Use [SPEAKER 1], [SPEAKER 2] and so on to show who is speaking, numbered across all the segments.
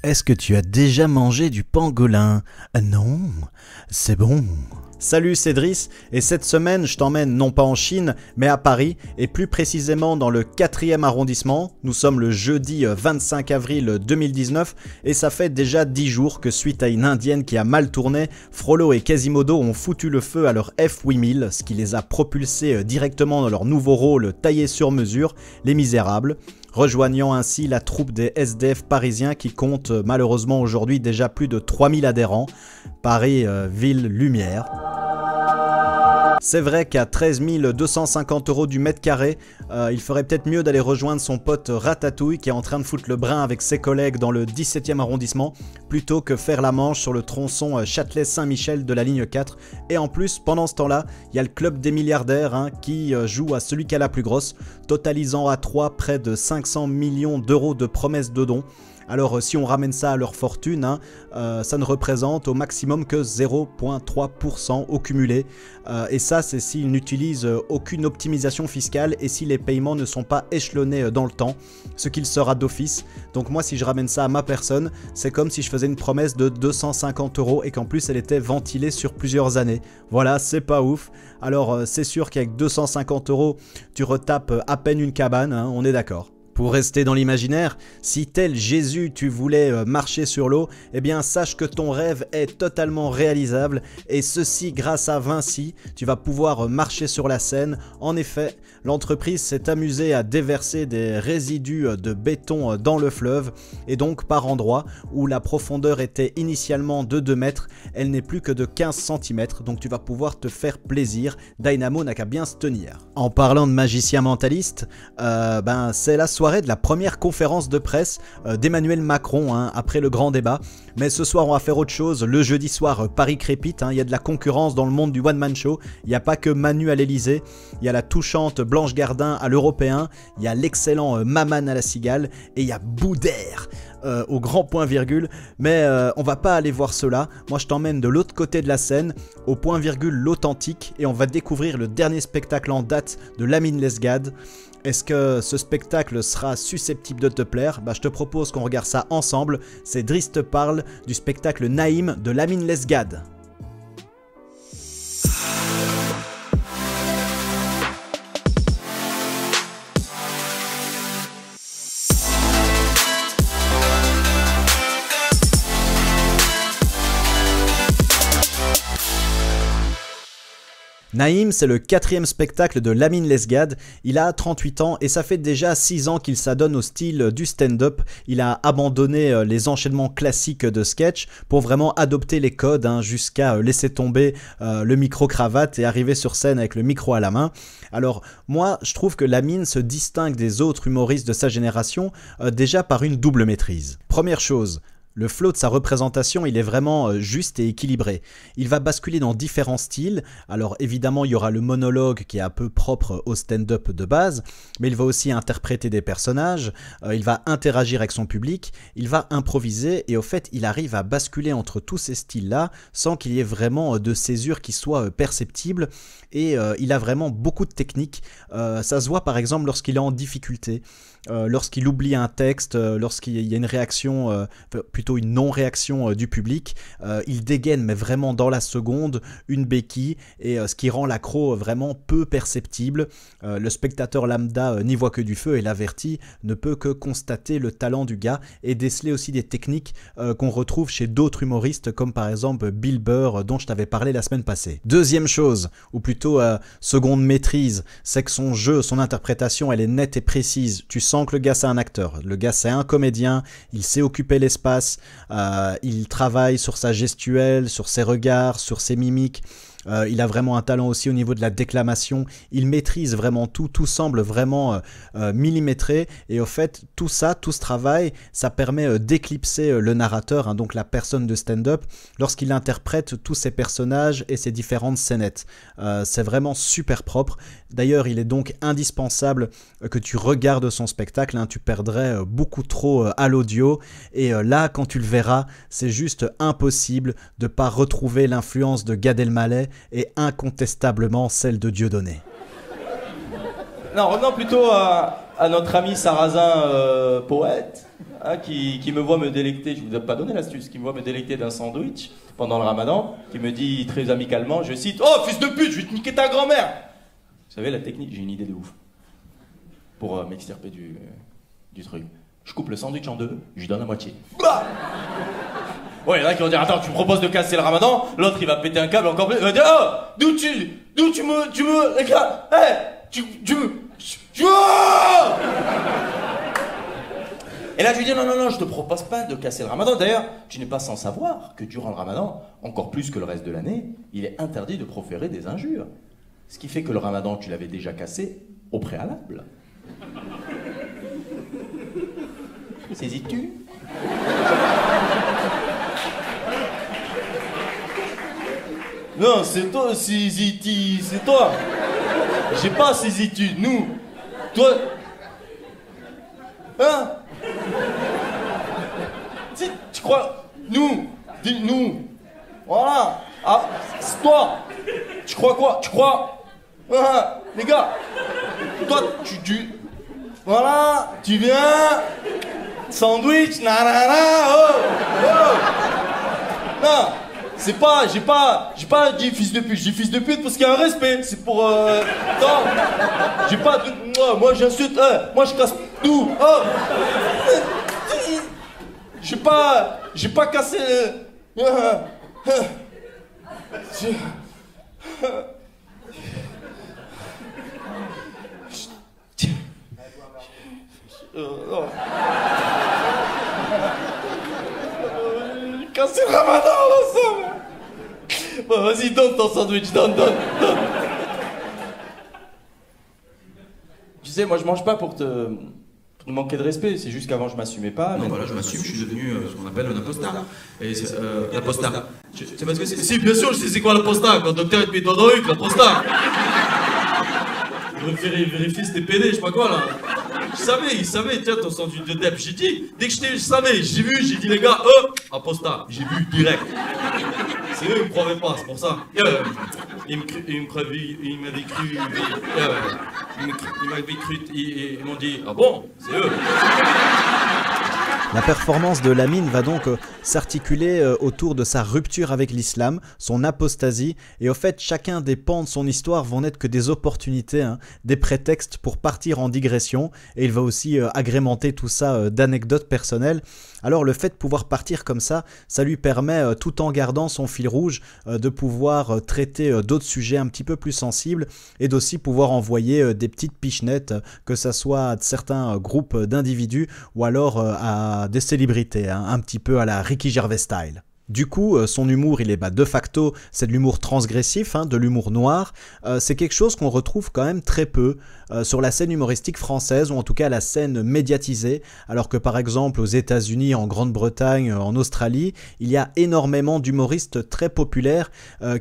[SPEAKER 1] Est-ce que tu as déjà mangé du pangolin? Non, c'est bon. Salut, c'est Driss, et cette semaine je t'emmène non pas en Chine, mais à Paris, et plus précisément dans le 4e arrondissement. Nous sommes le jeudi 25 avril 2019, et ça fait déjà 10 jours que suite à une indienne qui a mal tourné, Frollo et Quasimodo ont foutu le feu à leur F8000, ce qui les a propulsés directement dans leur nouveau rôle taillé sur mesure, les Misérables, rejoignant ainsi la troupe des SDF parisiens qui compte malheureusement aujourd'hui déjà plus de 3000 adhérents. Paris, ville lumière. C'est vrai qu'à 13 250 € du mètre carré, il ferait peut-être mieux d'aller rejoindre son pote Ratatouille qui est en train de foutre le brin avec ses collègues dans le 17e arrondissement plutôt que faire la manche sur le tronçon Châtelet-Saint-Michel de la ligne 4. Et en plus, pendant ce temps-là, il y a le club des milliardaires qui joue à celui qui a la plus grosse, totalisant à 3 près de 500 millions d'euros de promesses de dons. Alors si on ramène ça à leur fortune, ça ne représente au maximum que 0,3% au cumulé. Et ça c'est s'ils n'utilisent aucune optimisation fiscale et si les paiements ne sont pas échelonnés dans le temps, ce qu'il sera d'office. Donc moi si je ramène ça à ma personne, c'est comme si je faisais une promesse de 250 € et qu'en plus elle était ventilée sur plusieurs années. Voilà, c'est pas ouf. Alors c'est sûr qu'avec 250 € tu retapes à peine une cabane, on est d'accord. Pour rester dans l'imaginaire, si tel Jésus tu voulais marcher sur l'eau, eh bien sache que ton rêve est totalement réalisable et ceci grâce à Vinci, tu vas pouvoir marcher sur la Seine. En effet, l'entreprise s'est amusée à déverser des résidus de béton dans le fleuve et donc par endroits où la profondeur était initialement de 2 mètres, elle n'est plus que de 15 cm, donc tu vas pouvoir te faire plaisir. Dynamo n'a qu'à bien se tenir. En parlant de magicien mentaliste, c'est la soirée de la première conférence de presse d'Emmanuel Macron après le grand débat. Mais ce soir on va faire autre chose. Le jeudi soir Paris crépite, il y a de la concurrence dans le monde du one man show. Il n'y a pas que Manu à l'Elysée, il y a la touchante Blanche Gardin à l'Européen, il y a l'excellent Maman à la Cigale et il y a Boudère au grand point virgule. Mais on va pas aller voir cela. Moi je t'emmène de l'autre côté de la Seine, au point virgule l'authentique, et on va découvrir le dernier spectacle en date de Lamine Lesgade. Est-ce que ce spectacle sera susceptible de te plaire? Je te propose qu'on regarde ça ensemble. C'est Driss te parle du spectacle Naïm de Lamine Lesgade. Naïm, c'est le 4e spectacle de Lamine Lesgade. Il a 38 ans et ça fait déjà 6 ans qu'il s'adonne au style du stand-up. Il a abandonné les enchaînements classiques de sketch pour vraiment adopter les codes jusqu'à laisser tomber le micro-cravate et arriver sur scène avec le micro à la main. Alors moi, je trouve que Lamine se distingue des autres humoristes de sa génération déjà par une double maîtrise. Première chose, le flow de sa représentation, il est vraiment juste et équilibré. Il va basculer dans différents styles. Alors évidemment, il y aura le monologue qui est un peu propre au stand-up de base, mais il va aussi interpréter des personnages, il va interagir avec son public, il va improviser et au fait, il arrive à basculer entre tous ces styles-là sans qu'il y ait vraiment de césure qui soit perceptible. Et il a vraiment beaucoup de techniques. Ça se voit par exemple lorsqu'il est en difficulté, lorsqu'il oublie un texte, lorsqu'il y a une réaction, plutôt une non-réaction du public, il dégaine mais vraiment dans la seconde une béquille et ce qui rend l'accro vraiment peu perceptible. Le spectateur lambda n'y voit que du feu et l'averti ne peut que constater le talent du gars et déceler aussi des techniques qu'on retrouve chez d'autres humoristes comme par exemple Bill Burr dont je t'avais parlé la semaine passée. Deuxième chose, ou plutôt seconde maîtrise, c'est que son jeu, son interprétation, elle est nette et précise. Tu sens que le gars c'est un acteur, le gars c'est un comédien, il sait occuper l'espace, il travaille sur sa gestuelle, sur ses regards, sur ses mimiques. Il a vraiment un talent aussi au niveau de la déclamation, il maîtrise vraiment tout, tout semble vraiment millimétré et au fait tout ça, tout ce travail, ça permet d'éclipser le narrateur, donc la personne de stand-up, lorsqu'il interprète tous ses personnages et ses différentes scénettes. C'est vraiment super propre. D'ailleurs il est donc indispensable que tu regardes son spectacle, tu perdrais beaucoup trop à l'audio et là quand tu le verras, c'est juste impossible de ne pas retrouver l'influence de Gad Elmaleh et incontestablement celle de Dieudonné.
[SPEAKER 2] Non, revenons plutôt à notre ami Sarrazin poète. hein, qui me voit me délecter, je vous ai pas donné l'astuce, qui me voit me délecter d'un sandwich pendant le ramadan, qui me dit très amicalement, je cite, oh fils de pute, je vais te niquer ta grand-mère. Vous savez la technique, j'ai une idée de ouf. Pour m'extirper du truc. Je coupe le sandwich en deux, je lui donne la moitié. Bah ouais, il y en a qui vont dire, attends, tu me proposes de casser le ramadan, l'autre il va péter un câble encore plus, il va dire, oh, d'où tu me, les gars, hey, Et là je lui dis, non, je te propose pas de casser le ramadan, d'ailleurs, tu n'es pas sans savoir que durant le ramadan, encore plus que le reste de l'année, il est interdit de proférer des injures. Ce qui fait que le ramadan, tu l'avais déjà cassé au préalable. Saisis-tu? Non, c'est toi, saisis-tu, c'est toi. J'ai pas saisi-tu, nous. Toi. Hein? Tu crois? Nous. Dis nous. Voilà. Ah, c'est toi. Tu crois quoi? Tu crois? Ah, les gars. Toi, voilà, tu viens. Sandwich, nanana, oh. Non, c'est pas, j'ai pas dit fils de pute, j'ai dit fils de pute parce qu'il y a un respect, c'est pour, non, j'ai pas de, moi j'insulte, moi je casse tout, oh. J'ai pas cassé, non. Casser le ramadan ensemble. Bon, vas-y, donne ton sandwich, donne. Tu sais, moi je mange pas pour te manquer de respect, c'est juste qu'avant je m'assumais pas.
[SPEAKER 3] Non, voilà, je m'assume, je suis devenu ce qu'on appelle un apostat. Et l'apostat. C'est parce que si, bien sûr, je sais c'est quoi l'apostat. Quand le docteur te met dans le l'apostat. Il me vérifier si t'es pédé, je sais pas quoi là. Il savait, tiens, ton sandwich de dep. J'ai dit, dès que je savais, j'ai vu, j'ai dit les gars, apostat, j'ai vu direct. C'est eux, ils me croyaient pas, c'est pour ça. Ils m'avaient cru, ils m'ont dit, ah bon, c'est eux.
[SPEAKER 1] La performance de Lamine va donc s'articuler autour de sa rupture avec l'islam, son apostasie, et au fait chacun des pans de son histoire vont n'être que des opportunités, des prétextes pour partir en digression, et il va aussi agrémenter tout ça d'anecdotes personnelles. Alors le fait de pouvoir partir comme ça lui permet, tout en gardant son fil rouge, de pouvoir traiter d'autres sujets un petit peu plus sensibles, et d'aussi pouvoir envoyer des petites pichenettes, que ça soit à certains groupes d'individus, ou alors à des célébrités, un petit peu à la Ricky Gervais style. Du coup, son humour, il est de facto, c'est de l'humour transgressif, de l'humour noir. C'est quelque chose qu'on retrouve quand même très peu sur la scène humoristique française, ou en tout cas la scène médiatisée, alors que par exemple aux États-Unis, en Grande-Bretagne, en Australie, il y a énormément d'humoristes très populaires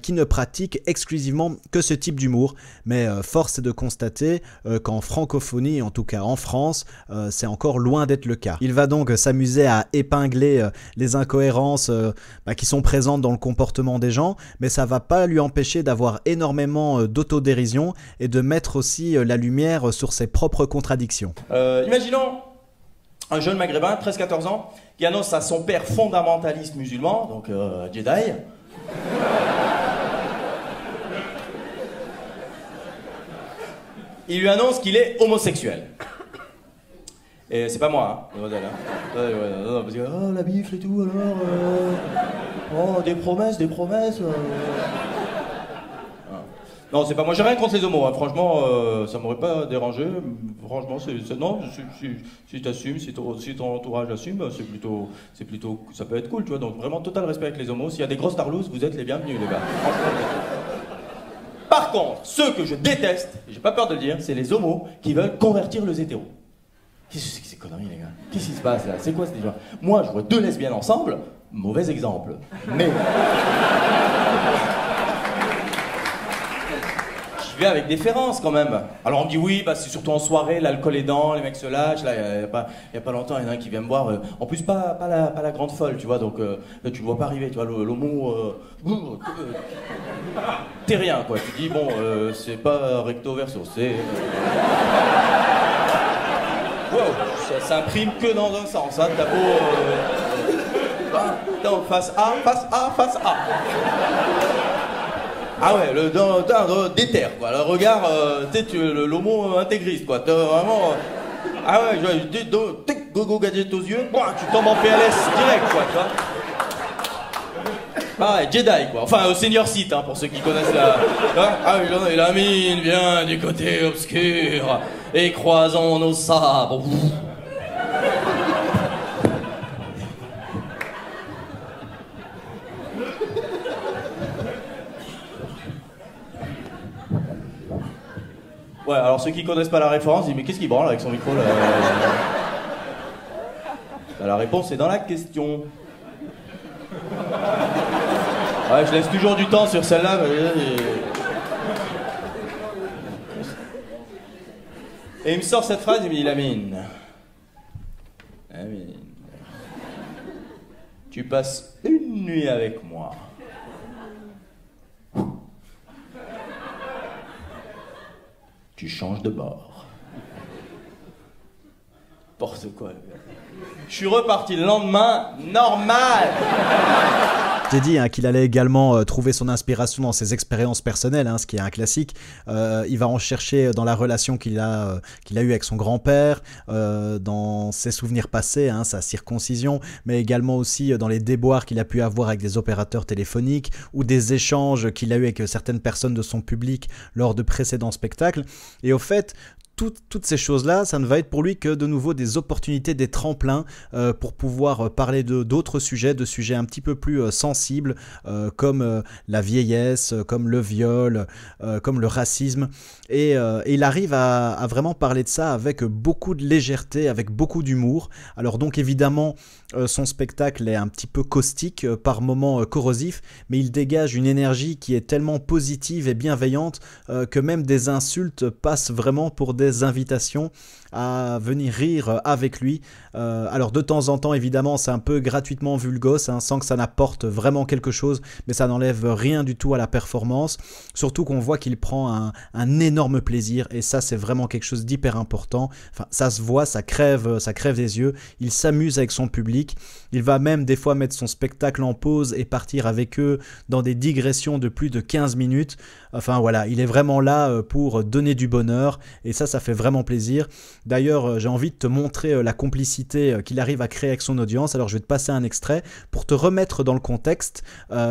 [SPEAKER 1] qui ne pratiquent exclusivement que ce type d'humour. Mais force est de constater qu'en francophonie, en tout cas en France, c'est encore loin d'être le cas. Il va donc s'amuser à épingler les incohérences qui sont présentes dans le comportement des gens, mais ça va pas lui empêcher d'avoir énormément d'autodérision et de mettre aussi la lumière sur ses propres contradictions.
[SPEAKER 2] Imaginons un jeune maghrébin, 13-14 ans, qui annonce à son père fondamentaliste musulman, donc Jedi, il lui annonce qu'il est homosexuel. Et c'est pas moi, le modèle. Non, parce que, oh, la bifle et tout, alors... oh, des promesses... Non, c'est pas moi, j'ai rien contre les homos, franchement, ça m'aurait pas dérangé. Franchement, non, si t'assumes, si ton entourage assume, c'est plutôt, ça peut être cool, tu vois. Donc vraiment, total respect avec les homos. S'il y a des grosses tarlouses, vous êtes les bienvenus, les gars. Par contre, ceux que je déteste, et j'ai pas peur de le dire, c'est les homos qui veulent convertir les hétéros. Qu'est-ce que c'est que ces conneries, les gars? Qu'est-ce qui se passe là? C'est quoi cette histoire? Moi, je vois deux lesbiennes ensemble, mauvais exemple. Mais... je vais avec déférence quand même. Alors on me dit oui, c'est surtout en soirée, l'alcool est dans, les mecs se lâchent, là, il y a pas longtemps, il y en a un qui vient me voir, en plus pas la grande folle, tu vois, donc là, tu le vois pas arriver, tu vois, l'homo... t'es rien, quoi, tu dis, bon, c'est pas recto verso, c'est... Wow, ça s'imprime que dans un sens, hein. T'as beau... non, face A, face A, face A. Ah ouais, déterre, quoi. Le regard, tu sais, l'homo intégriste, quoi. T'as vraiment... ah ouais, gogo gadget aux yeux, bon, tu tombes en PLS direct, quoi, tu vois. Ah ouais, Jedi, quoi. Enfin, au Senior Sith, hein, pour ceux qui connaissent la... ah oui, la mine vient du côté obscur, et croisons nos sabres. Ouais, alors ceux qui connaissent pas la référence disent mais qu'est-ce qu'il branle avec son micro là? Bah, la réponse est dans la question. Ouais, je laisse toujours du temps sur celle-là. Et il me sort cette phrase, il me dit Lamine. Lamine. Tu passes une nuit avec moi. Tu changes de bord. N'importe quoi. Je suis reparti le lendemain, normal.
[SPEAKER 1] J'ai dit qu'il allait également trouver son inspiration dans ses expériences personnelles, ce qui est un classique. Il va en chercher dans la relation qu'il a eue avec son grand-père, dans ses souvenirs passés, sa circoncision, mais également aussi dans les déboires qu'il a pu avoir avec des opérateurs téléphoniques ou des échanges qu'il a eu avec certaines personnes de son public lors de précédents spectacles. Et au fait, toutes ces choses-là, ça ne va être pour lui que de nouveau des opportunités, des tremplins pour pouvoir parler d'autres sujets, de sujets un petit peu plus sensibles comme la vieillesse, comme le viol, comme le racisme. Et il arrive à vraiment parler de ça avec beaucoup de légèreté, avec beaucoup d'humour. Alors donc évidemment, son spectacle est un petit peu caustique, par moments corrosif, mais il dégage une énergie qui est tellement positive et bienveillante que même des insultes passent vraiment pour des invitations à venir rire avec lui. Alors de temps en temps, évidemment, c'est un peu gratuitement vulgose, sans que ça n'apporte vraiment quelque chose, mais ça n'enlève rien du tout à la performance, surtout qu'on voit qu'il prend un énorme plaisir, et ça c'est vraiment quelque chose d'hyper important. Enfin, ça se voit, ça crève des yeux, il s'amuse avec son public, il va même des fois mettre son spectacle en pause et partir avec eux dans des digressions de plus de 15 minutes. Enfin voilà, il est vraiment là pour donner du bonheur, et ça fait vraiment plaisir. D'ailleurs, j'ai envie de te montrer la complicité qu'il arrive à créer avec son audience. Alors je vais te passer un extrait pour te remettre dans le contexte.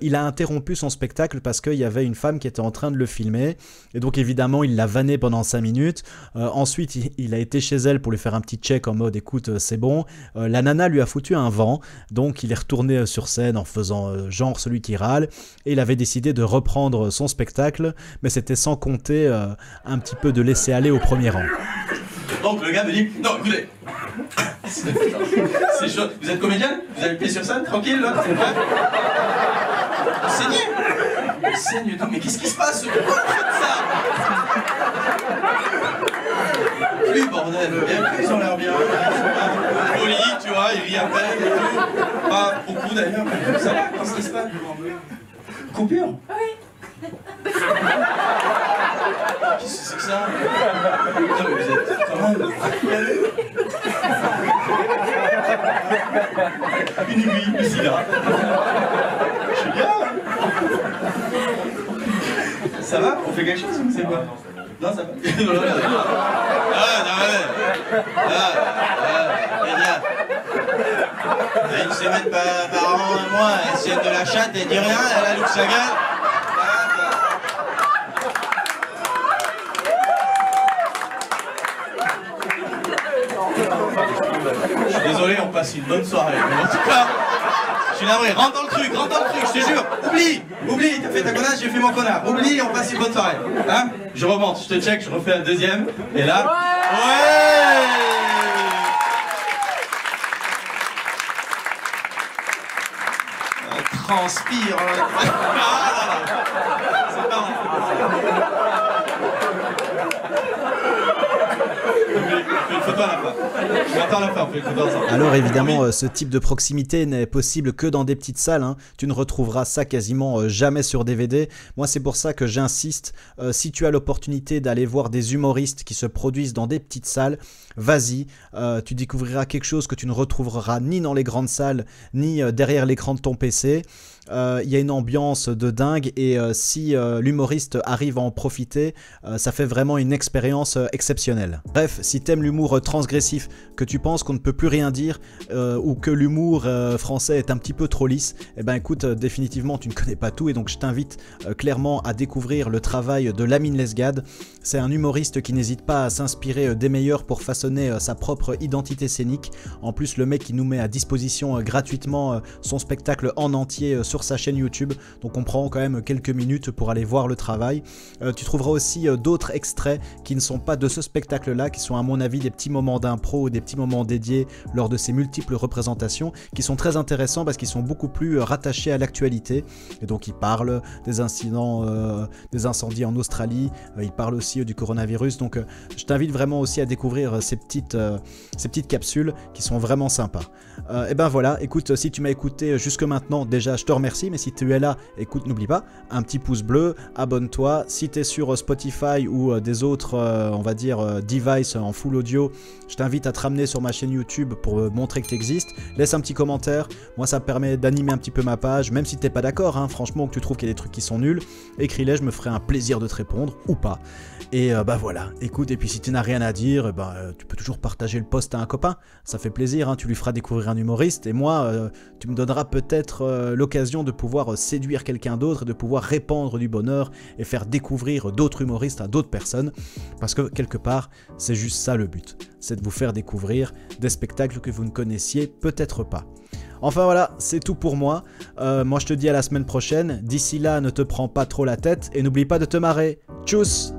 [SPEAKER 1] Il a interrompu son spectacle parce qu'il y avait une femme qui était en train de le filmer, et donc évidemment il l'a vanné pendant 5 minutes. Ensuite il a été chez elle pour lui faire un petit check en mode écoute, c'est bon. La nana lui a foutu un vent, donc il est retourné sur scène en faisant genre celui qui râle, et il avait décidé de reprendre son spectacle, mais c'était sans compter un petit peu de laisser aller au premier rang.
[SPEAKER 3] Donc le gars me dit, non écoutez, c'est chaud, vous êtes comédien? Vous avez le pied sur scène, tranquille là? Vous saignez? Saigne, non mais qu'est-ce qui se passe? Pourquoi vous faites ça? Plus bordel, bien plus ils ont l'air bien. Poli, tu vois, il rit à peine et tout. Pas beaucoup d'ailleurs, mais ça va, qu'est-ce qui se passe? Coupure? Oui. Qu'est-ce que c'est que ça? Non mais vous êtes quand même... Une aiguille, le cigare. Je suis bien. Ça va? On fait quelque chose ou c'est quoi? Non, ça va.
[SPEAKER 4] Une semaine par an, un mois, elle sienne de la chatte, elle dit rien, elle allume sa gueule.
[SPEAKER 2] Je suis désolé, on passe une bonne soirée. Mais en tout cas, je suis navré. Rentre dans le truc, je te jure. Oublie, t'as fait ta connasse, j'ai fait mon connard. Oublie, on passe une bonne soirée. Je remonte, je te check, je refais un deuxième. Et là... Ouais.
[SPEAKER 4] Transpire.
[SPEAKER 2] C'est pas vrai. Fais une photo à la fin.
[SPEAKER 4] Attends la fin, on fait écouter ensemble.
[SPEAKER 1] Alors évidemment, ce type de proximité n'est possible que dans des petites salles, hein. Tu ne retrouveras ça quasiment jamais sur DVD. Moi, c'est pour ça que j'insiste, si tu as l'opportunité d'aller voir des humoristes qui se produisent dans des petites salles, vas-y, tu découvriras quelque chose que tu ne retrouveras ni dans les grandes salles, ni derrière l'écran de ton PC. Il y a une ambiance de dingue et si l'humoriste arrive à en profiter, ça fait vraiment une expérience exceptionnelle. Bref, si t'aimes l'humour transgressif, que tu penses qu'on ne peut plus rien dire ou que l'humour français est un petit peu trop lisse, eh ben écoute, définitivement tu ne connais pas tout et donc je t'invite clairement à découvrir le travail de Lamine Lesgade. C'est un humoriste qui n'hésite pas à s'inspirer des meilleurs pour façonner sa propre identité scénique. En plus, le mec il nous met à disposition gratuitement son spectacle en entier sur sa chaîne YouTube, donc on prend quand même quelques minutes pour aller voir le travail. Tu trouveras aussi d'autres extraits qui ne sont pas de ce spectacle là, qui sont à mon avis des petits moments d'impro ou des petits moments dédiés lors de ces multiples représentations, qui sont très intéressants parce qu'ils sont beaucoup plus rattachés à l'actualité, et donc ils parlent des incidents, des incendies en Australie, ils parlent aussi du coronavirus, donc je t'invite vraiment aussi à découvrir ces petites capsules qui sont vraiment sympas. Et ben voilà, écoute, si tu m'as écouté jusque maintenant, déjà je te remercie, mais si tu es là, écoute, n'oublie pas, un petit pouce bleu, abonne-toi, si tu es sur Spotify ou des autres, on va dire, devices en full audio, je t'invite à te ramener sur ma chaîne YouTube pour montrer que tu existes, laisse un petit commentaire, moi ça me permet d'animer un petit peu ma page, même si t'es pas d'accord, hein, franchement, que tu trouves qu'il y a des trucs qui sont nuls, écris-les, je me ferai un plaisir de te répondre, ou pas. Et bah voilà, écoute, et puis si tu n'as rien à dire, tu peux toujours partager le post à un copain, ça fait plaisir, hein, tu lui feras découvrir un humoriste, et moi, tu me donneras peut-être l'occasion de pouvoir séduire quelqu'un d'autre, et de pouvoir répandre du bonheur, et faire découvrir d'autres humoristes à d'autres personnes, parce que quelque part, c'est juste ça le but, c'est de vous faire découvrir des spectacles que vous ne connaissiez peut-être pas. Enfin voilà, c'est tout pour moi. Moi je te dis à la semaine prochaine. D'ici là, ne te prends pas trop la tête et n'oublie pas de te marrer. Tchuss!